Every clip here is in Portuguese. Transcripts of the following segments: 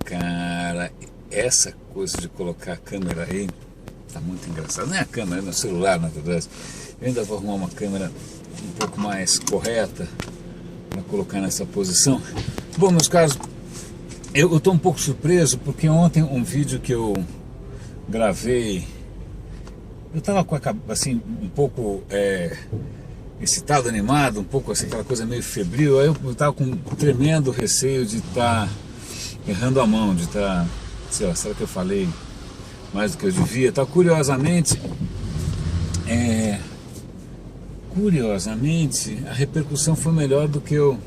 Cara, essa coisa de colocar a câmera aí tá muito engraçado. Não é a câmera, é no celular, na verdade. Eu ainda vou arrumar uma câmera um pouco mais correta para colocar nessa posição. Bom, meus caros, eu tô um pouco surpreso porque ontem um vídeo que eu gravei, eu tava com assim, um pouco excitado, animado, um pouco assim, aquela coisa meio febril. Aí eu tava com um tremendo receio de estar errando a mão, de estar, sei lá, será que eu falei mais do que eu devia? Tá, curiosamente, a repercussão foi melhor do que eu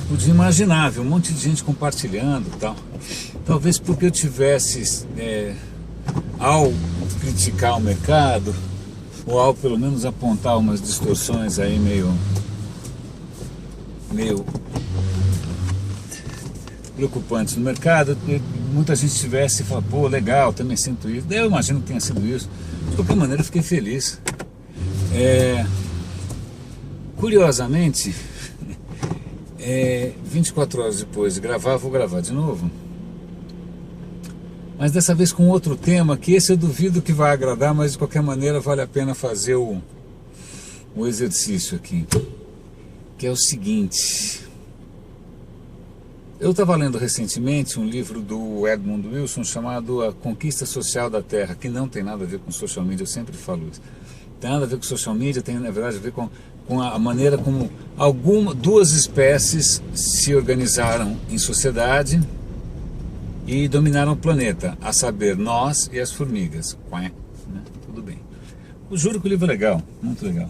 podia imaginar, viu? Um monte de gente compartilhando e tal. Talvez porque eu tivesse, ao criticar o mercado, ou ao pelo menos apontar umas distorções aí meio preocupantes no mercado, muita gente tivesse falado, pô, legal, também sinto isso. Daí eu imagino que tenha sido isso. De qualquer maneira, eu fiquei feliz. Curiosamente, 24 horas depois de gravar, vou gravar de novo. Mas dessa vez com outro tema, que esse eu duvido que vai agradar, mas de qualquer maneira vale a pena fazer o exercício aqui. Que é o seguinte. Eu estava lendo recentemente um livro do Edmund Wilson chamado A Conquista Social da Terra, que não tem nada a ver com social media, eu sempre falo isso. Tem nada a ver com social media, tem na verdade a ver com a maneira como duas espécies se organizaram em sociedade e dominaram o planeta, a saber, nós e as formigas. Né? Tudo bem. Eu juro que o livro é legal, muito legal.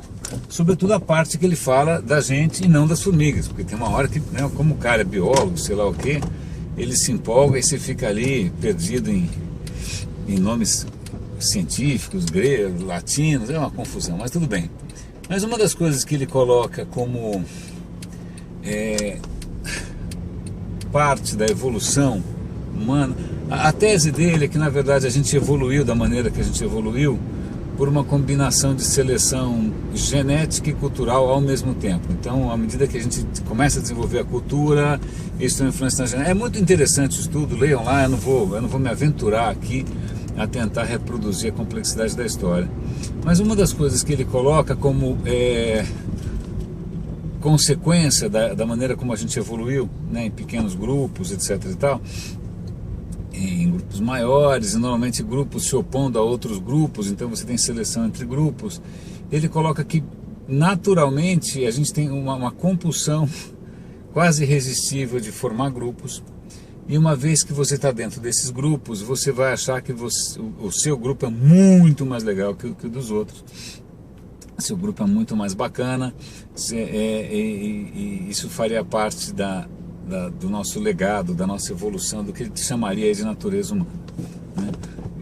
Sobretudo a parte que ele fala da gente e não das formigas, porque tem uma hora que, né, como o cara é biólogo, sei lá o que, ele se empolga e você fica ali perdido em nomes científicos, gregos, latinos, é uma confusão, mas tudo bem. Mas uma das coisas que ele coloca como parte da evolução humana, a tese dele é que na verdade a gente evoluiu da maneira que a gente evoluiu por uma combinação de seleção genética e cultural ao mesmo tempo. Então, à medida que a gente começa a desenvolver a cultura, isso tem influência na genética. É muito interessante o estudo, leiam lá, eu não vou me aventurar aqui a tentar reproduzir a complexidade da história. Mas uma das coisas que ele coloca como consequência da maneira como a gente evoluiu, né, em pequenos grupos, etc. e tal, em grupos maiores, e normalmente grupos se opondo a outros grupos, então você tem seleção entre grupos. Ele coloca que naturalmente a gente tem uma compulsão quase irresistível de formar grupos, e uma vez que você está dentro desses grupos, você vai achar que o seu grupo é muito mais legal que o dos outros. Seu grupo é muito mais bacana, e isso faria parte do nosso legado, da nossa evolução, do que ele chamaria de natureza humana, né?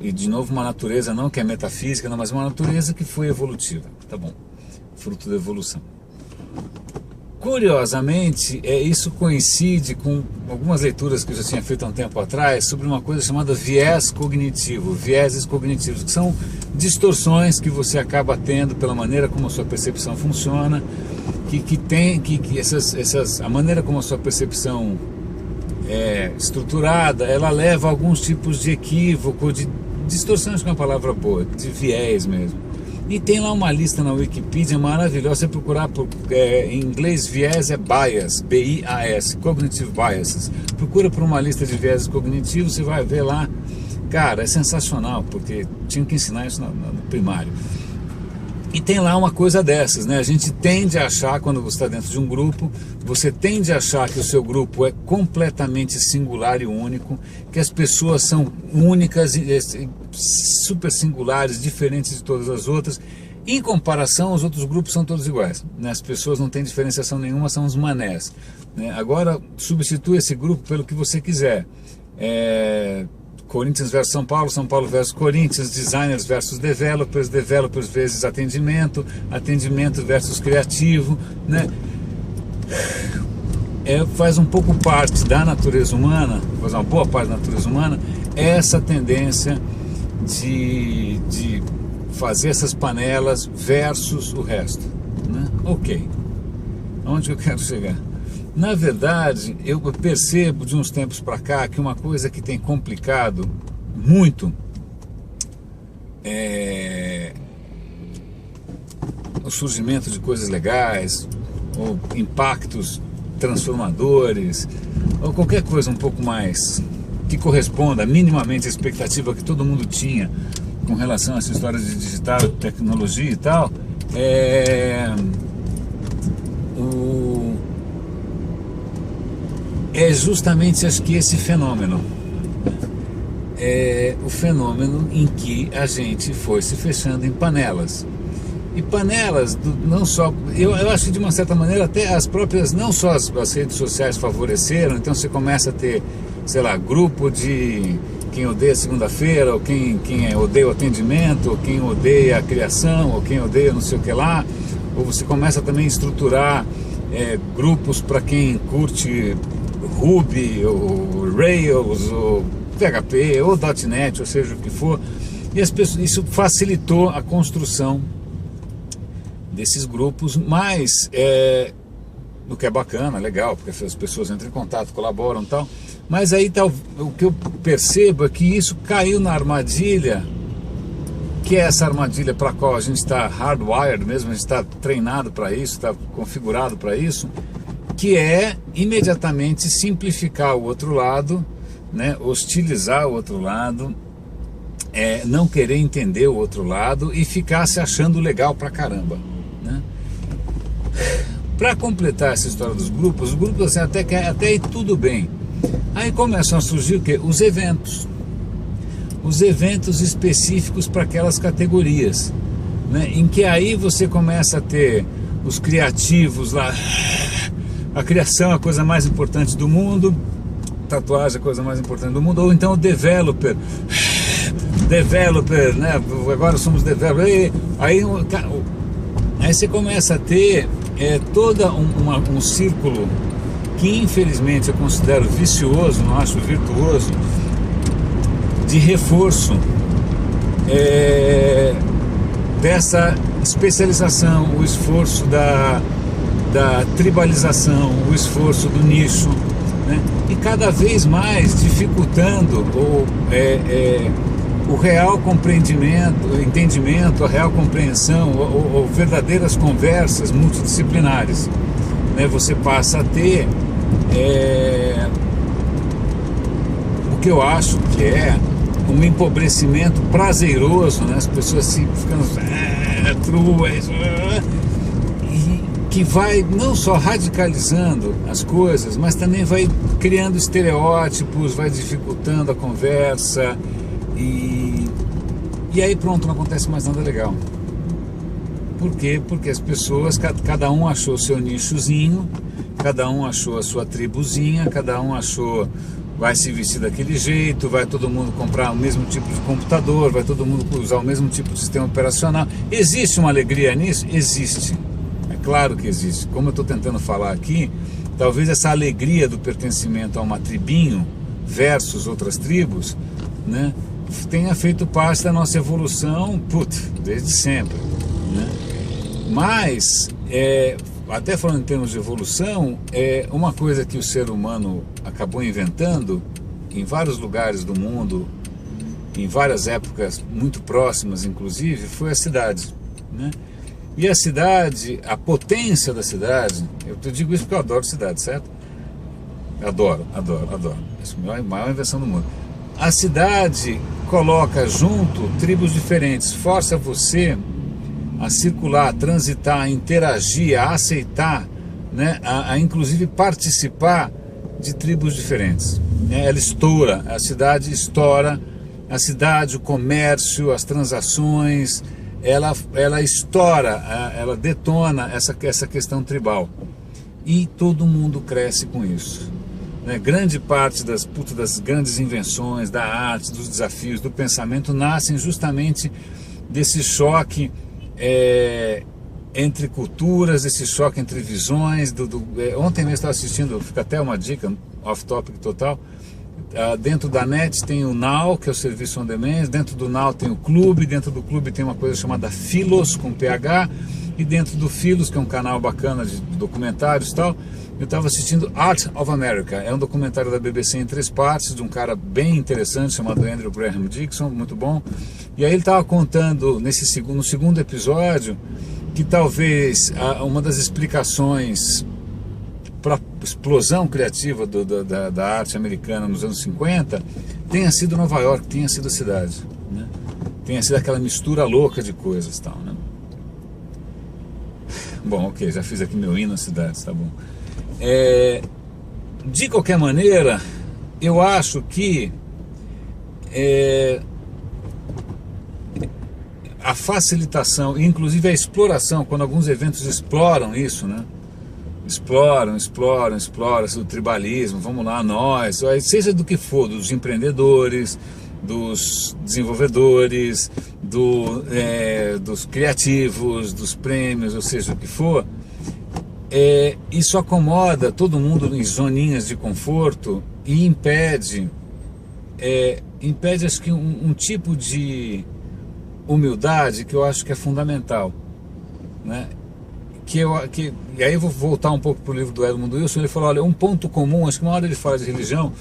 E de novo uma natureza não que é metafísica, não, mas uma natureza que foi evolutiva, tá bom, fruto da evolução. Curiosamente, isso coincide com algumas leituras que eu já tinha feito há um tempo atrás sobre uma coisa chamada viés cognitivo, vieses cognitivos, que são distorções que você acaba tendo pela maneira como a sua percepção funciona, a maneira como a sua percepção é estruturada, ela leva a alguns tipos de equívoco, de distorções, que é uma palavra boa, de viés mesmo. E tem lá uma lista na Wikipedia maravilhosa. Você procurar em inglês, viés é bias, B-I-A-S, cognitive biases. Procura por uma lista de viéses cognitivos, você vai ver lá. Cara, é sensacional, porque tinha que ensinar isso no primário. E tem lá uma coisa dessas, né? A gente tende a achar, quando você está dentro de um grupo, você tende a achar que o seu grupo é completamente singular e único, que as pessoas são únicas e super singulares, diferentes de todas as outras. Em comparação, os outros grupos são todos iguais, né? As pessoas não têm diferenciação nenhuma, são os manés, né? Agora, substitua esse grupo pelo que você quiser. Corinthians versus São Paulo versus Corinthians, designers versus developers vezes atendimento versus criativo, né? Faz um pouco parte da natureza humana, faz uma boa parte da natureza humana, essa tendência de fazer essas panelas versus o resto, né? Ok, aonde eu quero chegar? Na verdade, eu percebo de uns tempos para cá que uma coisa que tem complicado muito é o surgimento de coisas legais, ou impactos transformadores, ou qualquer coisa um pouco mais que corresponda minimamente à expectativa que todo mundo tinha com relação a essa história de digital, tecnologia e tal, é justamente, acho que esse fenômeno, o fenômeno em que a gente foi se fechando em panelas. E panelas, não só, eu acho que de uma certa maneira até as próprias, não só as redes sociais favoreceram, então você começa a ter, sei lá, grupo de quem odeia segunda-feira, ou quem odeia o atendimento, ou quem odeia a criação, ou quem odeia não sei o que lá, ou você começa também a estruturar grupos para quem curte Ruby, ou Rails, ou PHP, ou .NET, ou seja o que for, e as pessoas, isso facilitou a construção desses grupos, mas o que é bacana, legal, porque as pessoas entram em contato, colaboram e tal, mas aí o que eu percebo é que isso caiu na armadilha, que é essa armadilha para a qual a gente está hardwired mesmo, a gente está treinado para isso, está configurado para isso, que é imediatamente simplificar o outro lado, né, hostilizar o outro lado, não querer entender o outro lado e ficar se achando legal pra caramba, né? Para completar essa história dos grupos, os grupos assim, até aí tudo bem. Aí começam a surgir o quê? Os eventos específicos para aquelas categorias, né? Em que aí você começa a ter os criativos lá, a criação é a coisa mais importante do mundo, tatuagem é a coisa mais importante do mundo, ou então o developer, né? Agora somos developer. Aí você começa a ter todo um círculo que infelizmente eu considero vicioso, não acho virtuoso, de reforço dessa especialização, o esforço da tribalização, o esforço do nicho, né? E cada vez mais dificultando o real entendimento, a real compreensão, ou verdadeiras conversas multidisciplinares, né? Você passa a ter o que eu acho que é um empobrecimento prazeroso, né? As pessoas se ficando e que vai não só radicalizando as coisas, mas também vai criando estereótipos, vai dificultando a conversa e aí pronto, não acontece mais nada legal. Por quê? Porque as pessoas, cada um achou seu nichozinho, cada um achou a sua tribuzinha, cada um achou, vai se vestir daquele jeito, vai todo mundo comprar o mesmo tipo de computador, vai todo mundo usar o mesmo tipo de sistema operacional. Existe uma alegria nisso? Existe. É claro que existe. Como eu estou tentando falar aqui, talvez essa alegria do pertencimento a uma tribinho versus outras tribos, né, tenha feito parte da nossa evolução, desde sempre, né? Mas, até falando em termos de evolução, uma coisa que o ser humano acabou inventando em vários lugares do mundo, em várias épocas muito próximas inclusive, foi a cidade, né? E a cidade, a potência da cidade, eu digo isso porque eu adoro cidade, certo? Adoro. Essa é a maior invenção do mundo. A cidade coloca junto tribos diferentes, força você a circular, a transitar, a interagir, a aceitar, né, a inclusive participar de tribos diferentes, né? Ela estoura, a cidade estoura, a cidade, o comércio, as transações, ela estoura, ela detona essa questão tribal e todo mundo cresce com isso, né? Grande parte das grandes invenções, da arte, dos desafios, do pensamento nascem justamente desse choque entre culturas, esse choque entre visões. Ontem mesmo estava assistindo, fica até uma dica, off-topic total, dentro da NET tem o Now, que é o serviço on demand, dentro do Now tem o Clube, dentro do Clube tem uma coisa chamada Philos, com PH, e dentro do Philos, que é um canal bacana de documentários e tal, eu estava assistindo Art of America, é um documentário da BBC em 3 partes, de um cara bem interessante chamado Andrew Graham Dixon, muito bom. E aí ele estava contando no segundo episódio que talvez uma das explicações para a explosão criativa da arte americana nos anos 50 tenha sido Nova York, tenha sido a cidade, né? Tenha sido aquela mistura louca de coisas e tal, né? Bom, ok, já fiz aqui meu hino às cidades, tá bom. De qualquer maneira, eu acho que a facilitação, inclusive a exploração, quando alguns eventos exploram isso, né? Exploram o tribalismo, vamos lá, nós, seja do que for, dos empreendedores, dos desenvolvedores, dos criativos, dos prêmios, ou seja, o que for, isso acomoda todo mundo em zoninhas de conforto e impede acho que um tipo de humildade que eu acho que é fundamental, né? E aí eu vou voltar um pouco para o livro do Edmund Wilson. Ele falou, olha, um ponto comum, acho que uma hora ele fala de religião,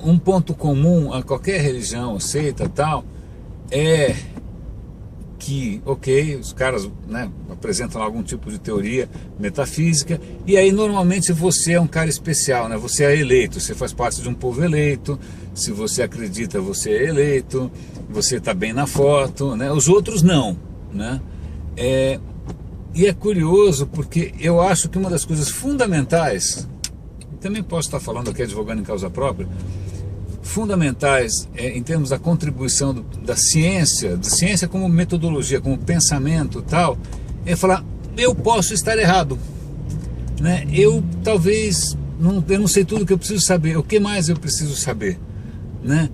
um ponto comum a qualquer religião, seita, tal, é que, ok, os caras, né, apresentam algum tipo de teoria metafísica, e aí normalmente você é um cara especial, né? Você é eleito, você faz parte de um povo eleito, se você acredita, você é eleito, você está bem na foto, né? Os outros não, né? E é curioso porque eu acho que uma das coisas fundamentais, também posso estar falando aqui advogando em causa própria, fundamentais em termos da contribuição da ciência como metodologia, como pensamento e tal, é falar, eu posso estar errado, né? Eu talvez, eu não sei tudo que eu preciso saber, o que mais eu preciso saber, né?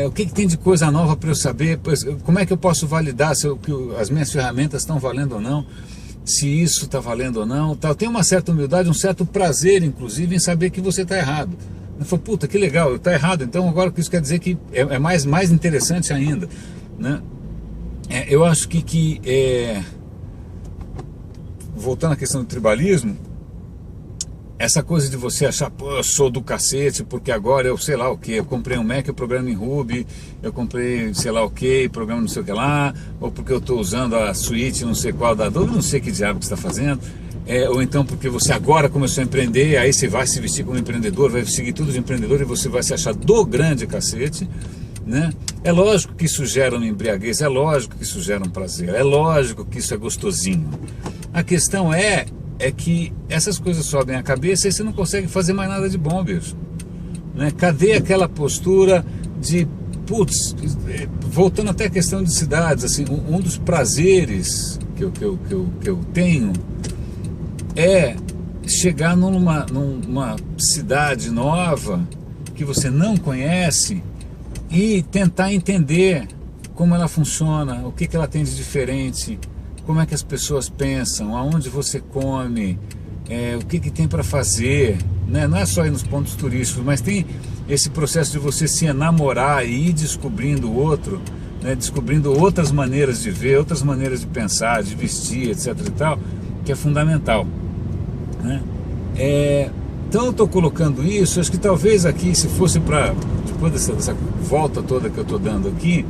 O que tem de coisa nova para eu saber, como é que eu posso validar se as minhas ferramentas estão valendo ou não, se isso está valendo ou não, tal. Tem uma certa humildade, um certo prazer, inclusive, em saber que você está errado. Eu falo, puta, que legal, está errado, então agora isso quer dizer que é mais interessante ainda, né? Eu acho que voltando à questão do tribalismo, essa coisa de você achar, pô, eu sou do cacete, porque agora eu sei lá o que, eu comprei um Mac, eu programo em Ruby, eu comprei sei lá o que, programa não sei o que lá, ou porque eu estou usando a suíte não sei qual da Adobe, não sei que diabo que você está fazendo, ou então porque você agora começou a empreender, aí você vai se vestir como empreendedor, vai seguir tudo de empreendedor e você vai se achar do grande cacete, né? É lógico que isso gera uma embriaguez, é lógico que isso gera um prazer, é lógico que isso é gostosinho. A questão é que essas coisas sobem a cabeça e você não consegue fazer mais nada de bom, bicho, né? Cadê aquela postura de, putz, voltando até a questão de cidades, assim, um dos prazeres que eu tenho é chegar numa cidade nova que você não conhece e tentar entender como ela funciona, o que ela tem de diferente, como é que as pessoas pensam, aonde você come, o que tem para fazer, né? Não é só ir nos pontos turísticos, mas tem esse processo de você se enamorar e ir descobrindo o outro, né? Descobrindo outras maneiras de ver, outras maneiras de pensar, de vestir, etc e tal, que é fundamental, né? Então eu estou colocando isso, acho que talvez aqui, se fosse para, depois dessa volta toda que eu estou dando aqui,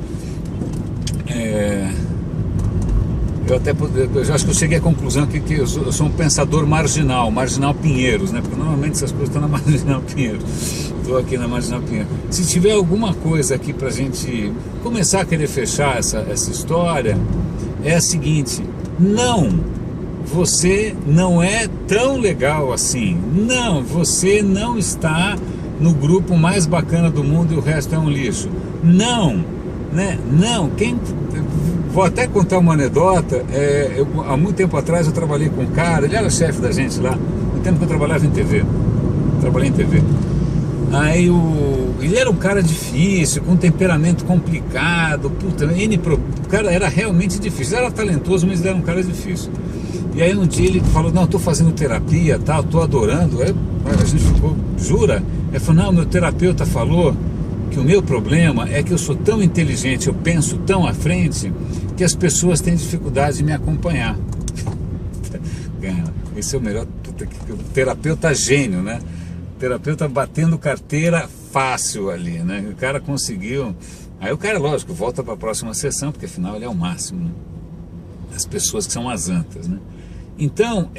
eu já acho que eu cheguei à conclusão que eu sou um pensador marginal Pinheiros, né? Porque normalmente essas coisas estão na Marginal Pinheiros. Estou aqui na Marginal Pinheiros. Se tiver alguma coisa aqui para a gente começar a querer fechar essa história, é a seguinte: não, você não é tão legal assim. Não, você não está no grupo mais bacana do mundo e o resto é um lixo. Não, né? Não, vou até contar uma anedota. Há muito tempo atrás eu trabalhei com um cara, ele era chefe da gente lá, no tempo que eu trabalhava em TV. Trabalhei em TV. Aí ele era um cara difícil, com um temperamento complicado, puta, o cara era realmente difícil. Ele era talentoso, mas ele era um cara difícil. E aí um dia ele falou, não, estou fazendo terapia, tal, estou adorando. Aí a gente ficou, jura? Ele falou, não, meu terapeuta falou que o meu problema é que eu sou tão inteligente, eu penso tão à frente, que as pessoas têm dificuldade de me acompanhar. esse é o melhor, o terapeuta gênio, né? O terapeuta batendo carteira fácil ali, né? O cara conseguiu. Aí o cara, lógico, volta para a próxima sessão, porque afinal ele é o máximo, né? As pessoas que são as antas, né? Então,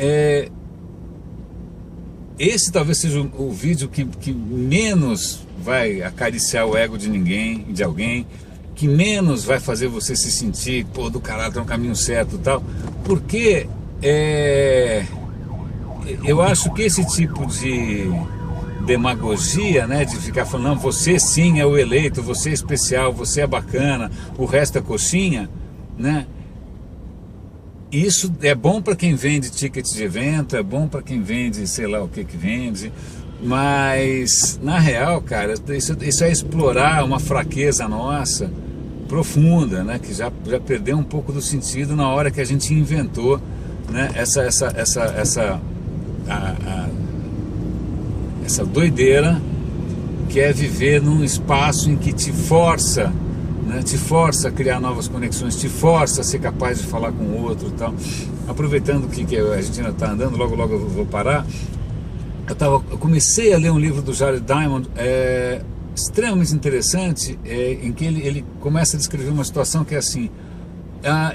esse talvez seja o vídeo que menos vai acariciar o ego de ninguém, de alguém, que menos vai fazer você se sentir, pô, do caralho, tá no caminho certo e tal, porque eu acho que esse tipo de demagogia, né, de ficar falando, não, você sim é o eleito, você é especial, você é bacana, o resto é coxinha, né? Isso é bom para quem vende ticket de evento, é bom para quem vende, sei lá o que vende, mas na real, cara, isso é explorar uma fraqueza nossa profunda, né, que já perdeu um pouco do sentido na hora que a gente inventou, né, essa doideira que é viver num espaço em que te força, né, te força a criar novas conexões, te força a ser capaz de falar com o outro e tal. Aproveitando que a gente ainda está andando, logo eu vou parar. Eu comecei a ler um livro do Jared Diamond, extremamente interessante, em que ele começa a descrever uma situação que é assim: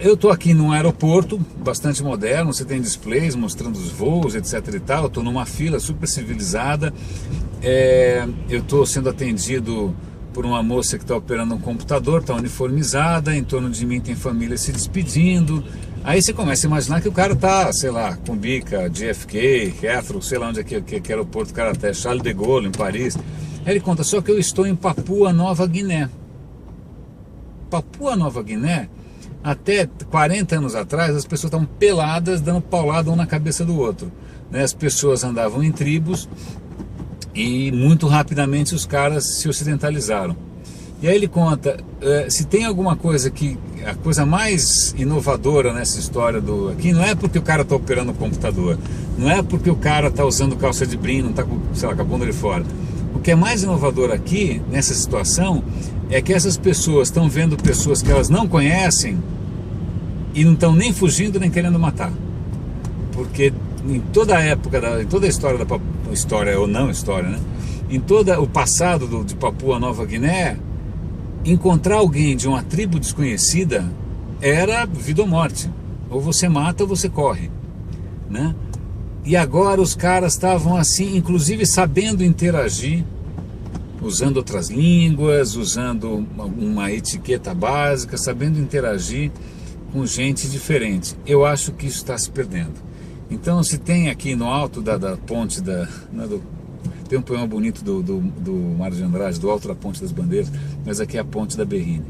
eu estou aqui num aeroporto bastante moderno, você tem displays mostrando os voos, etc e tal, eu estou numa fila super civilizada, eu estou sendo atendido por uma moça que está operando um computador, está uniformizada, em torno de mim tem família se despedindo. Aí você começa a imaginar que o cara está, sei lá, Cumbica, JFK, Heathrow, sei lá onde é que aeroporto o cara está, Charles de Gaulle, em Paris. Aí ele conta, só que eu estou em Papua Nova Guiné. Papua Nova Guiné, até 40 anos atrás, as pessoas estavam peladas, dando paulada um na cabeça do outro, né? As pessoas andavam em tribos, e muito rapidamente os caras se ocidentalizaram. E aí ele conta, se tem alguma coisa que, a coisa mais inovadora nessa história aqui, não é porque o cara está operando o computador, não é porque o cara está usando calça de brim, não está com, sei lá, com a bunda de fora. O que é mais inovador aqui, nessa situação, é que essas pessoas estão vendo pessoas que elas não conhecem e não estão nem fugindo nem querendo matar. Porque em toda a época, em toda a história história ou não história, né? Em todo o passado de Papua Nova Guiné, encontrar alguém de uma tribo desconhecida era vida ou morte. Ou você mata ou você corre, né? E agora os caras estavam assim, inclusive sabendo interagir, usando outras línguas, usando uma etiqueta básica, sabendo interagir com gente diferente. Eu acho que isso está se perdendo. Então, se tem aqui no alto da ponte, tem um poema bonito do Mário de Andrade, do alto da Ponte das Bandeiras, mas aqui é a Ponte da Berrine.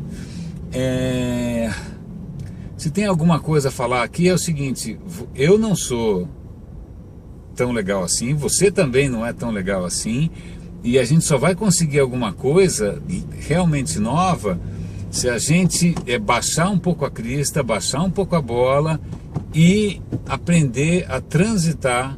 Se tem alguma coisa a falar aqui, é o seguinte: eu não sou tão legal assim, você também não é tão legal assim, e a gente só vai conseguir alguma coisa realmente nova se a gente baixar um pouco a crista, baixar um pouco a bola e aprender a transitar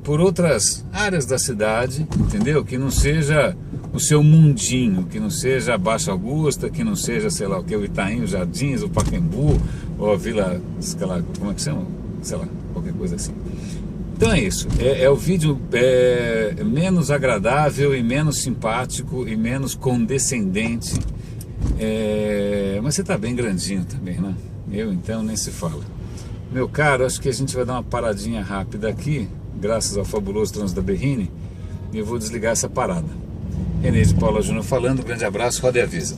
por outras áreas da cidade, entendeu? Que não seja o seu mundinho, que não seja a Baixa Augusta, que não seja, sei lá o que, o Itaim, os Jardins, o Pacaembu, ou a Vila, sei lá, como é que chama? Sei lá, qualquer coisa assim. Então é isso, o vídeo menos agradável e menos simpático e menos condescendente, mas você está bem grandinho também, né? Eu então nem se fala. Meu caro, acho que a gente vai dar uma paradinha rápida aqui, graças ao fabuloso trânsito da Berrine, e eu vou desligar essa parada. René de Paula Júnior falando, grande abraço, roda e avisa.